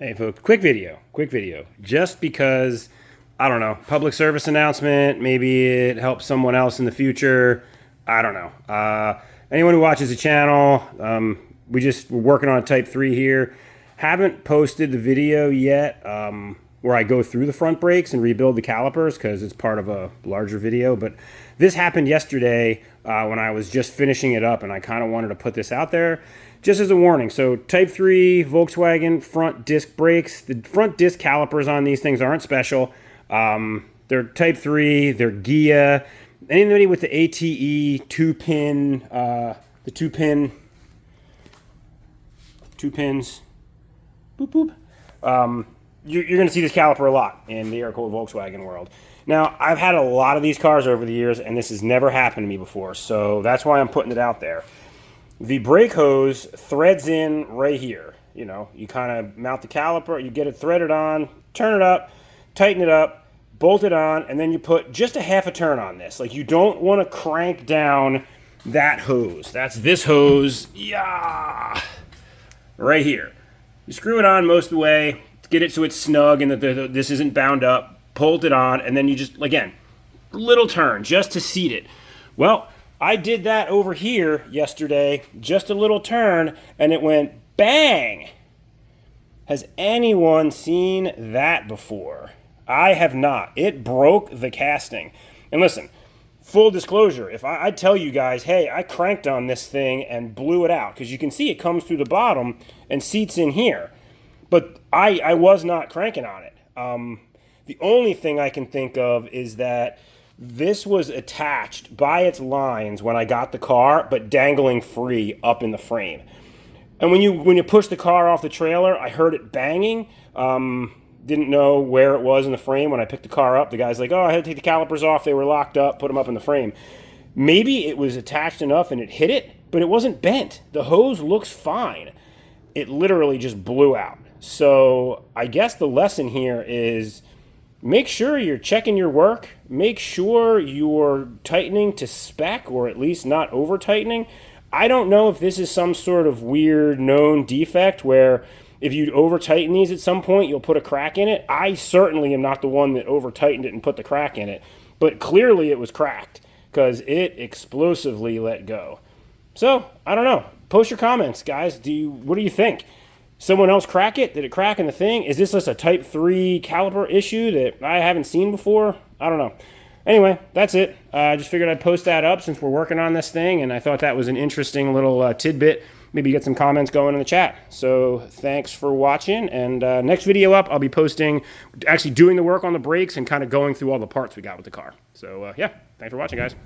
Hey folks, quick video. Just because, I don't know, public service announcement, maybe it helps someone else in the future. I don't know. Anyone who watches the channel, we're working on a Type 3 here. Haven't posted the video yet where I go through the front brakes and rebuild the calipers because it's part of a larger video. But this happened yesterday when I was just finishing it up, and I kind of wanted to put this out there just as a warning. So Type 3 Volkswagen front disc brakes. The front disc calipers on these things aren't special. They're Type 3, they're Gia. Anybody with the ATE two pins, boop, boop. You're going to see this caliper a lot in the air-cooled Volkswagen world. Now, I've had a lot of these cars over the years, and this has never happened to me before, so that's why I'm putting it out there. The brake hose threads in right here. You know, you kind of mount the caliper, you get it threaded on, turn it up, tighten it up, bolt it on, and then you put just a half a turn on this. Like, you don't want to crank down that hose. That's this hose, yeah, right here. You screw it on most of the way, get it so it's snug and that this isn't bound up, bolt it on, and then you just, again, little turn just to seat it. Well, I did that over here yesterday, just a little turn, and it went bang. Has anyone seen that before? I have not. It broke the casting. And listen, full disclosure, if I tell you guys, hey, I cranked on this thing and blew it out, because you can see it comes through the bottom and seats in here. But I was not cranking on it. The only thing I can think of is that this was attached by its lines when I got the car, but dangling free up in the frame. And when you push the car off the trailer, I heard it banging. Didn't know where it was in the frame when I picked the car up. The guy's like, oh, I had to take the calipers off. They were locked up, put them up in the frame. Maybe it was attached enough and it hit it, but it wasn't bent. The hose looks fine. It literally just blew out. So I guess the lesson here is make sure you're checking your work. Make sure you're tightening to spec, or at least not over tightening. I don't know if this is some sort of weird known defect where if you over tighten these at some point, you'll put a crack in it. I certainly am not the one that over tightened it and put the crack in it, but clearly it was cracked because it explosively let go. So I don't know. Post your comments, guys. What do you think? Someone else crack it? Did it crack in the thing? Is this just a Type 3 caliper issue that I haven't seen before? I don't know. Anyway, that's it. I just figured I'd post that up since we're working on this thing, and I thought that was an interesting little tidbit. Maybe get some comments going in the chat. So thanks for watching, and next video up, I'll be posting, actually doing the work on the brakes and kind of going through all the parts we got with the car. So yeah, thanks for watching, guys.